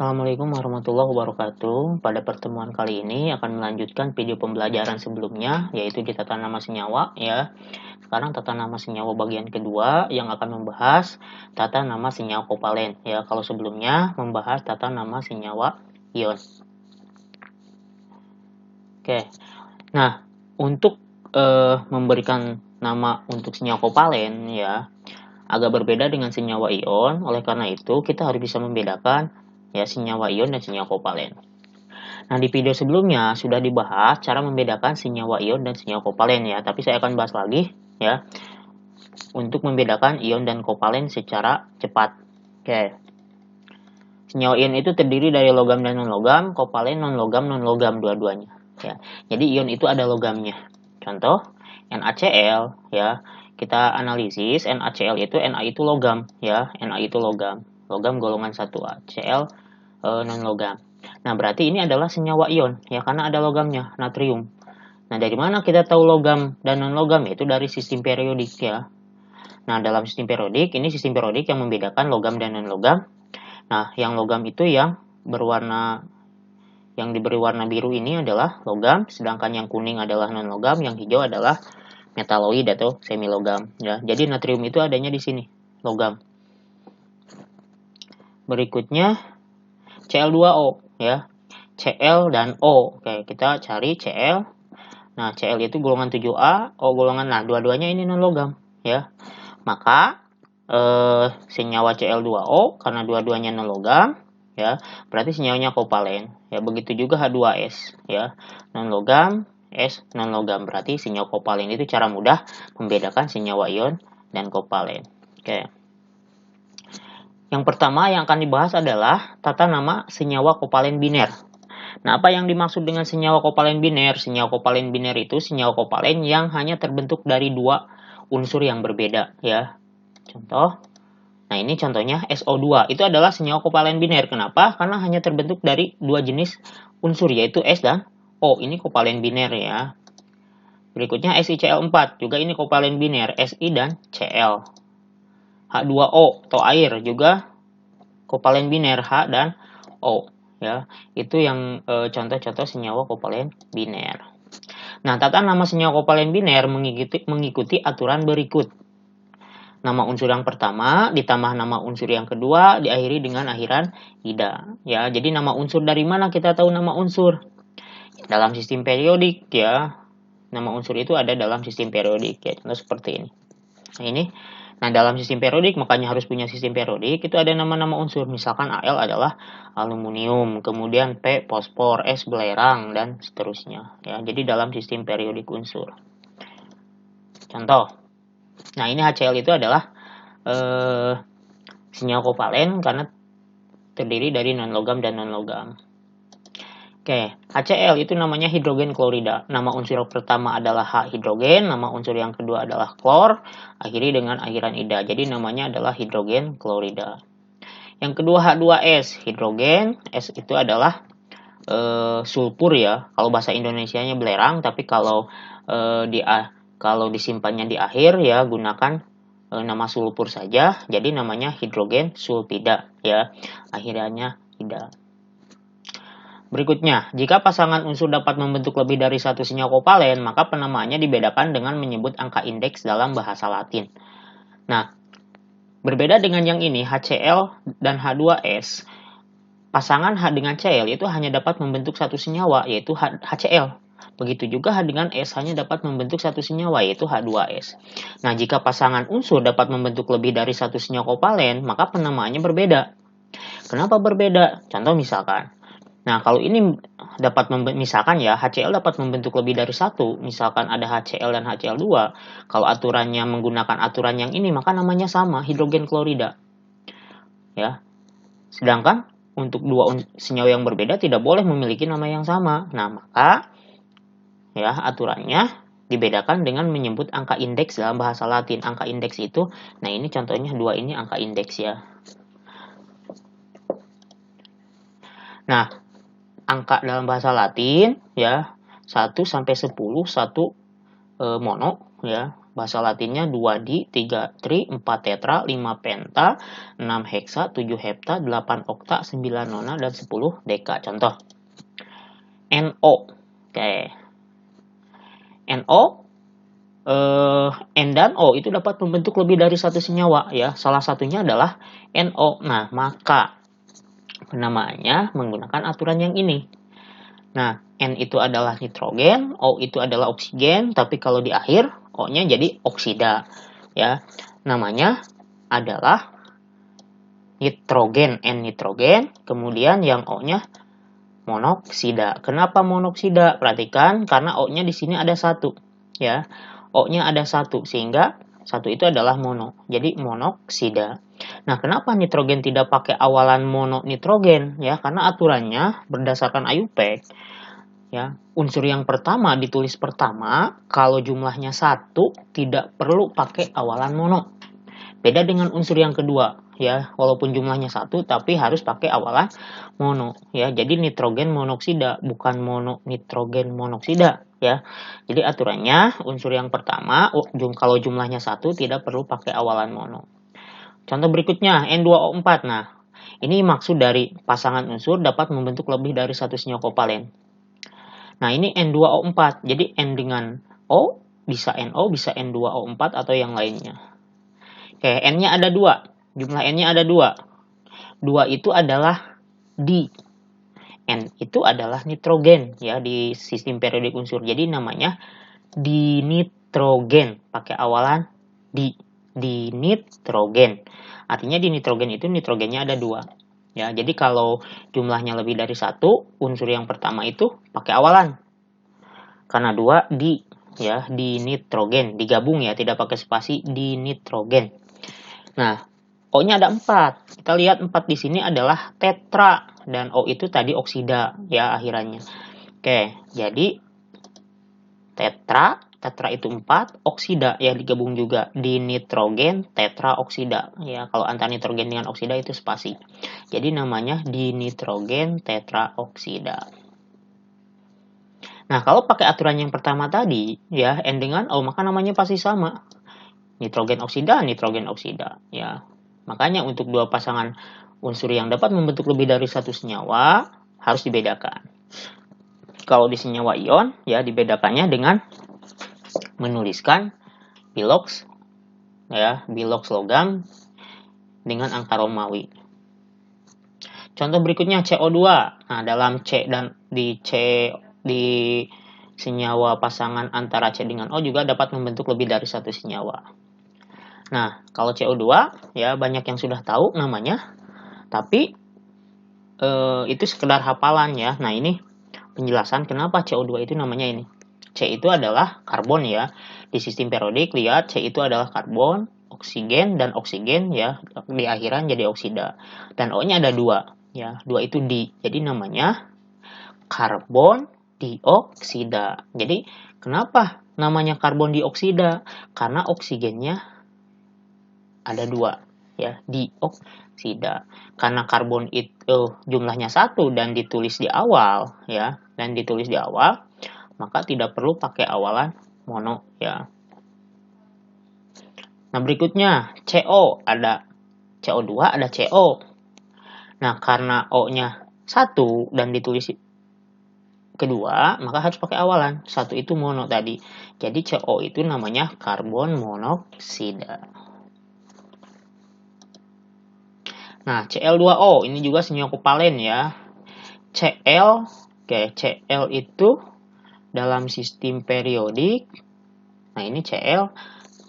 Assalamualaikum warahmatullahi wabarakatuh. Pada pertemuan kali ini akan melanjutkan video pembelajaran sebelumnya, yaitu di tata nama senyawa ya. Sekarang tata nama senyawa bagian kedua yang akan membahas tata nama senyawa kovalen ya. Kalau sebelumnya membahas tata nama senyawa ion. Oke. Nah, untuk memberikan nama untuk senyawa kovalen ya, agak berbeda dengan senyawa ion. Oleh karena itu, kita harus bisa membedakan ya senyawa ion dan senyawa kovalen. Nah, di video sebelumnya sudah dibahas cara membedakan senyawa ion dan senyawa kovalen ya, tapi saya akan bahas lagi ya untuk membedakan ion dan kovalen secara cepat. Oke. Senyawa ion itu terdiri dari logam dan non-logam, kovalen non-logam dua-duanya ya. Jadi ion itu ada logamnya. Contoh NaCl ya. Kita analisis NaCl itu Na itu logam ya, Na itu logam golongan 1A, Cl non logam. Nah, berarti ini adalah senyawa ion ya karena ada logamnya, natrium. Nah, dari mana kita tahu logam dan non logam? Itu dari sistem periodik ya. Nah, dalam sistem periodik ini sistem periodik yang membedakan logam dan non logam. Nah, yang logam itu yang diberi warna biru ini adalah logam, sedangkan yang kuning adalah non logam, yang hijau adalah metaloid atau semilogam ya. Jadi natrium itu adanya di sini, logam. Berikutnya Cl2O ya. Cl dan O. Oke, kita cari Cl. Nah, Cl itu golongan 7A, O golongan, nah dua-duanya ini non logam ya. Maka senyawa Cl2O karena dua-duanya non logam ya, berarti senyawanya kovalen ya. Begitu juga H2S ya, non logam, S non logam, berarti senyawa kovalen. Itu cara mudah membedakan senyawa ion dan kovalen. Oke. Yang pertama yang akan dibahas adalah tata nama senyawa kovalen biner. Nah, apa yang dimaksud dengan senyawa kovalen biner? Senyawa kovalen biner itu senyawa kovalen yang hanya terbentuk dari dua unsur yang berbeda ya. Contoh, nah ini contohnya SO2. Itu adalah senyawa kovalen biner. Kenapa? Karena hanya terbentuk dari dua jenis unsur, yaitu S dan O. Ini kovalen biner ya. Berikutnya SiCl4. Juga ini kovalen biner, Si dan Cl. H2O atau air juga kovalen biner, H dan O ya. Itu yang contoh-contoh senyawa kovalen biner. Nah, tata nama senyawa kovalen biner mengikuti aturan berikut. Nama unsur yang pertama ditambah nama unsur yang kedua diakhiri dengan akhiran ida ya. Jadi nama unsur, dari mana kita tahu nama unsur? Dalam sistem periodik ya. Nama unsur itu ada dalam sistem periodik ya. Contoh seperti ini. Nah, ini. Nah, dalam sistem periodik, makanya harus punya sistem periodik, itu ada nama-nama unsur. Misalkan Al adalah aluminium, kemudian P fosfor, S belerang, dan seterusnya ya. Jadi dalam sistem periodik unsur. Contoh. Nah, ini HCl itu adalah senyawa kovalen karena terdiri dari non-logam dan non-logam. Oke, HCl itu namanya hidrogen klorida. Nama unsur pertama adalah H hidrogen, nama unsur yang kedua adalah klor, akhiri dengan akhiran ida. Jadi namanya adalah hidrogen klorida. Yang kedua H2S, hidrogen, S itu adalah sulfur ya. Kalau bahasa Indonesianya belerang, tapi kalau disimpannya di akhir ya gunakan nama sulfur saja. Jadi namanya hidrogen sulfida ya. Akhirnya ida. Berikutnya, jika pasangan unsur dapat membentuk lebih dari satu senyawa kovalen, maka penamaannya dibedakan dengan menyebut angka indeks dalam bahasa Latin. Nah, berbeda dengan yang ini, HCl dan H2S, pasangan H dengan Cl itu hanya dapat membentuk satu senyawa, yaitu HCl. Begitu juga H dengan S hanya dapat membentuk satu senyawa, yaitu H2S. Nah, jika pasangan unsur dapat membentuk lebih dari satu senyawa kovalen, maka penamaannya berbeda. Kenapa berbeda? Contoh misalkan, nah, kalau ini dapat misalkan ya, HCl dapat membentuk lebih dari satu, misalkan ada HCl dan HCl2, kalau aturannya menggunakan aturan yang ini, maka namanya sama, hidrogen klorida. Ya. Sedangkan untuk dua senyawa yang berbeda tidak boleh memiliki nama yang sama. Nah, maka ya aturannya dibedakan dengan menyebut angka indeks dalam bahasa Latin. Angka indeks itu, nah ini contohnya dua ini angka indeks ya. Nah, angka dalam bahasa Latin ya 1 sampai 10 satu mono ya. Bahasa Latinnya 2di, 3 tri, 4 tetra, 5 penta, 6 heksa, 7 hepta, 8 okta, 9 nona, dan 10 deka. Contoh. NO. Oke. NO, N dan O itu dapat membentuk lebih dari satu senyawa ya. Salah satunya adalah NO. Nah, maka penamaannya menggunakan aturan yang ini. Nah, N itu adalah nitrogen, O itu adalah oksigen, tapi kalau di akhir O-nya jadi oksida. Ya, namanya adalah nitrogen, N nitrogen, kemudian yang O-nya monoksida. Kenapa monoksida? Perhatikan, karena O-nya di sini ada satu. Ya, O-nya ada satu, sehingga satu itu adalah mono. Jadi monoksida. Nah, kenapa nitrogen tidak pakai awalan mononitrogen? Ya, karena aturannya berdasarkan IUPAC, ya, unsur yang pertama ditulis pertama, kalau jumlahnya satu tidak perlu pakai awalan mono. Beda dengan unsur yang kedua, ya, walaupun jumlahnya satu tapi harus pakai awalan mono, ya. Jadi nitrogen monoksida, bukan mononitrogen monoksida, ya. Jadi aturannya unsur yang pertama kalau jumlahnya satu tidak perlu pakai awalan mono. Contoh berikutnya N2O4. Nah, ini maksud dari pasangan unsur dapat membentuk lebih dari satu senyawa kovalen. Nah, ini N2O4. Jadi N dengan O bisa NO, bisa N2O4 atau yang lainnya. Oke, N-nya ada 2. Jumlah N-nya ada 2. 2 itu adalah di. N itu adalah nitrogen ya di sistem periodik unsur. Jadi namanya dinitrogen, pakai awalan di. Dinitrogen. Artinya di nitrogen itu nitrogennya ada 2. Ya, jadi kalau jumlahnya lebih dari 1, unsur yang pertama itu pakai awalan. Karena 2 di, ya, di nitrogen, digabung ya, tidak pakai spasi, di nitrogen. Nah, O-nya ada 4. Kita lihat 4 di sini adalah tetra dan O itu tadi oksida ya akhirannya. Oke, jadi tetra itu 4, oksida ya digabung juga di nitrogen tetra oksida ya. Kalau antara nitrogen dengan oksida itu spasi. Jadi namanya di nitrogen tetra oksida. Nah, kalau pakai aturan yang pertama tadi ya, N dengan O, maka namanya pasti sama. Nitrogen oksida ya. Makanya untuk dua pasangan unsur yang dapat membentuk lebih dari satu senyawa harus dibedakan. Kalau di senyawa ion ya dibedakannya dengan menuliskan bilox ya, bilox logam dengan angka Romawi. Contoh berikutnya CO2. Nah, dalam C dan di senyawa pasangan antara C dengan O juga dapat membentuk lebih dari satu senyawa. Nah, kalau CO2 ya banyak yang sudah tahu namanya, tapi itu sekedar hafalan ya. Nah, ini penjelasan kenapa CO2 itu namanya ini. C itu adalah karbon ya. Di sistem periodik lihat C itu adalah karbon, oksigen dan oksigen ya. Di akhiran jadi oksida. Dan O-nya ada 2 ya. 2 itu di. Jadi namanya karbon dioksida. Jadi kenapa namanya karbon dioksida? Karena oksigennya ada 2 ya, dioksida. Karena karbon itu jumlahnya 1 dan ditulis di awal ya, maka tidak perlu pakai awalan mono ya. Nah, berikutnya CO, ada CO2, ada CO. Nah, karena O-nya 1 dan ditulis kedua, maka harus pakai awalan. 1 itu mono tadi. Jadi CO itu namanya karbon monoksida. Nah, Cl2O ini juga senyawa kovalen ya. Cl itu dalam sistem periodik. Nah, ini Cl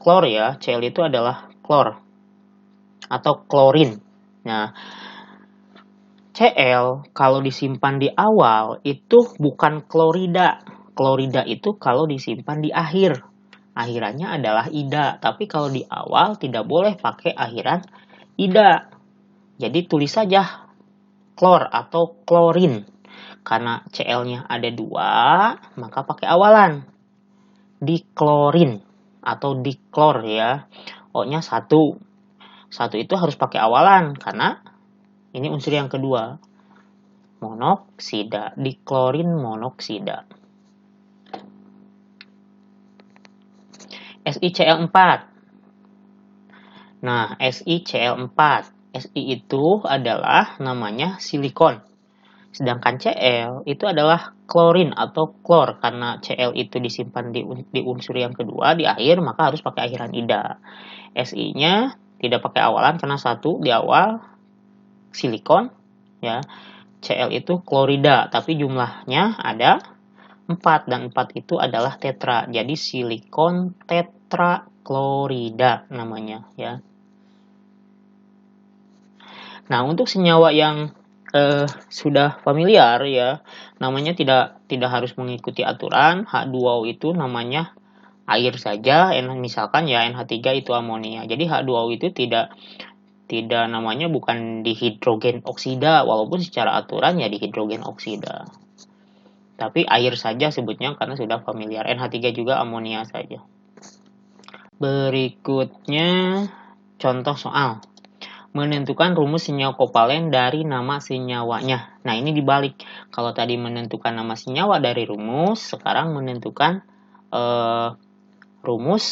klor ya. Cl itu adalah klor atau klorin. Nah, Cl kalau disimpan di awal itu bukan klorida. Klorida itu kalau disimpan di akhir. Akhirannya adalah ida. Tapi kalau di awal tidak boleh pakai akhiran ida. Jadi tulis saja klor atau klorin. Karena Cl-nya ada 2, maka pakai awalan. Diklorin atau diklor ya. O-nya 1. 1 itu harus pakai awalan karena ini unsur yang kedua. Monoksida, diklorin monoksida. SiCl4. Nah, SiCl4. Si itu adalah namanya silikon. Sedangkan Cl itu adalah klorin atau klor. Karena Cl itu disimpan di unsur yang kedua, di akhir, maka harus pakai akhiran ida. Si-nya tidak pakai awalan karena satu di awal silikon, ya. Cl itu klorida, tapi jumlahnya ada 4, dan 4 itu adalah tetra. Jadi silikon tetraklorida namanya, ya. Nah, untuk senyawa yang sudah familiar, ya, namanya tidak harus mengikuti aturan. H2O itu namanya air saja, misalkan ya NH3 itu amonia. Jadi H2O itu tidak namanya bukan dihidrogen oksida, walaupun secara aturan ya dihidrogen oksida. Tapi air saja sebutnya karena sudah familiar. NH3 juga amonia saja. Berikutnya contoh soal. Menentukan rumus senyawa kovalen dari nama senyawanya. Nah, ini dibalik. Kalau tadi menentukan nama senyawa dari rumus, sekarang menentukan rumus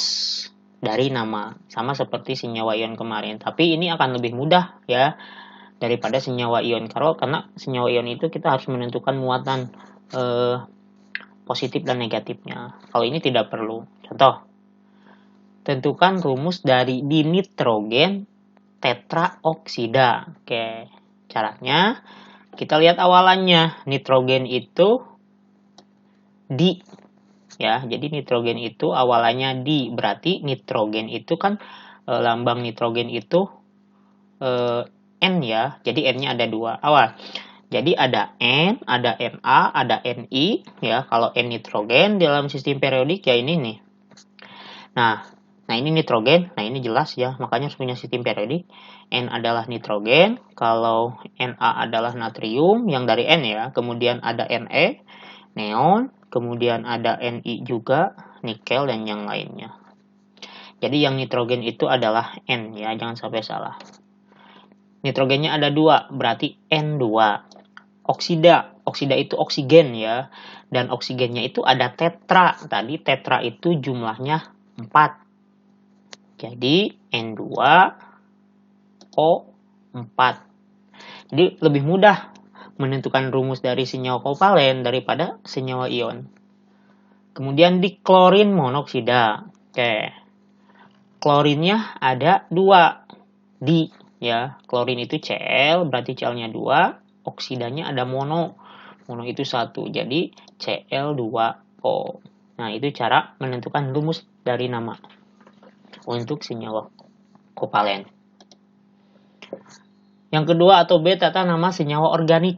dari nama. Sama seperti senyawa ion kemarin. Tapi ini akan lebih mudah, ya, daripada senyawa ion. Karena senyawa ion itu kita harus menentukan muatan positif dan negatifnya. Kalau ini tidak perlu. Contoh. Tentukan rumus dari dinitrogen tetraoksida. Oke, caranya kita lihat awalannya. Nitrogen itu di, ya. Jadi nitrogen itu awalannya di, berarti nitrogen itu kan lambang nitrogen itu N, ya. Jadi N-nya ada 2 awal. Jadi ada N, ada Na, ada Ni, ya. Kalau N nitrogen dalam sistem periodik ya ini nih. Nah, ini nitrogen. Nah, ini jelas, ya. Makanya harus punya sistem periodik. N adalah nitrogen. Kalau Na adalah natrium, yang dari N, ya. Kemudian ada Ne, neon. Kemudian ada Ni juga, nikel, dan yang lainnya. Jadi yang nitrogen itu adalah N, ya. Jangan sampai salah. Nitrogennya ada 2, berarti N2. Oksida itu oksigen, ya. Dan oksigennya itu ada tetra. Tadi tetra itu jumlahnya 4. Jadi N2O4. Jadi lebih mudah menentukan rumus dari senyawa kovalen daripada senyawa ion. Kemudian di klorin monoksida. Oke. Klorinnya ada 2. Di, ya. Klorin itu Cl, berarti Cl-nya 2. Oksidanya ada mono. Mono itu 1. Jadi Cl2O. Nah, itu cara menentukan rumus dari nama untuk senyawa kovalen. Yang kedua atau B, tata nama senyawa organik.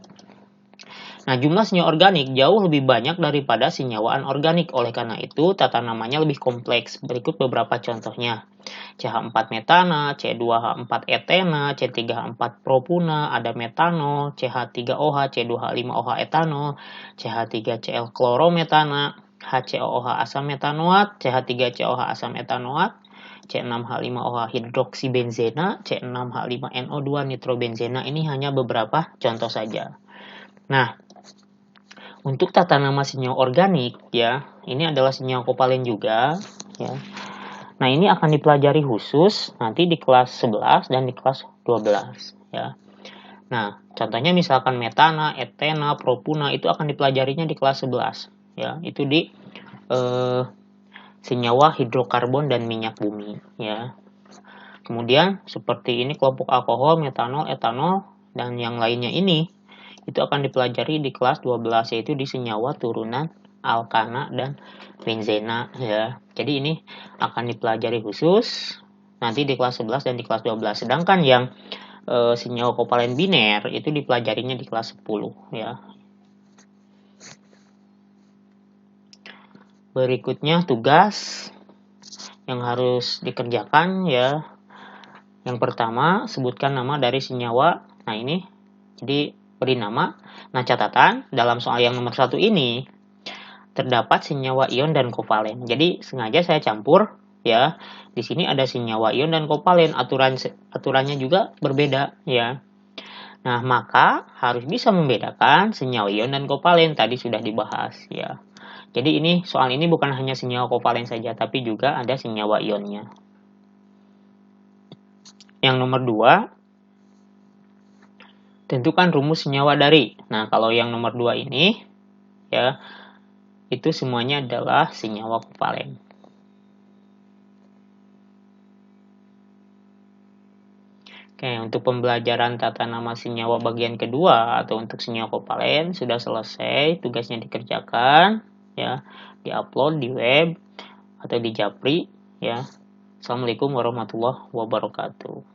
Nah, jumlah senyawa organik jauh lebih banyak daripada senyawa anorganik. Oleh karena itu, tata namanya lebih kompleks. Berikut beberapa contohnya. CH4 metana, C2H4 etena, C3H4 propuna, ada metanol, CH3OH, C2H5OH etanol, CH3Cl klorometana, HCOOH asam metanoat, CH3COH asam etanoat, C6H5OH hidroksibenzena, C6H5NO2 nitrobenzena. Ini hanya beberapa contoh saja. Nah, untuk tata nama senyawa organik, ya, ini adalah senyawa kovalen juga, ya. Nah, ini akan dipelajari khusus nanti di kelas 11 dan di kelas 12, ya. Nah, contohnya misalkan metana, etena, propuna itu akan dipelajarinya di kelas 11, ya. Itu di senyawa hidrokarbon dan minyak bumi, ya. Kemudian seperti ini kelompok alkohol, metanol, etanol, dan yang lainnya ini itu akan dipelajari di kelas 12, yaitu di senyawa turunan alkana dan benzena, ya. Jadi ini akan dipelajari khusus nanti di kelas 11 dan di kelas 12. Sedangkan yang senyawa kovalen biner itu dipelajarinya di kelas 10, ya. Berikutnya tugas yang harus dikerjakan, ya. Yang pertama, sebutkan nama dari senyawa. Nah, ini jadi beri nama. Nah, catatan dalam soal yang nomor 1 ini terdapat senyawa ion dan kovalen. Jadi sengaja saya campur, ya. Di sini ada senyawa ion dan kovalen. Aturannya juga berbeda, ya. Nah, maka harus bisa membedakan senyawa ion dan kovalen. Tadi sudah dibahas, ya. Jadi soal ini bukan hanya senyawa kovalen saja, tapi juga ada senyawa ionnya. Yang nomor 2, tentukan rumus senyawa dari. Nah, kalau yang nomor 2 ini, ya, itu semuanya adalah senyawa kovalen. Oke, untuk pembelajaran tata nama senyawa bagian kedua atau untuk senyawa kovalen sudah selesai, tugasnya dikerjakan, ya, diupload di web atau di Japri, ya. Assalamualaikum warahmatullahi wabarakatuh.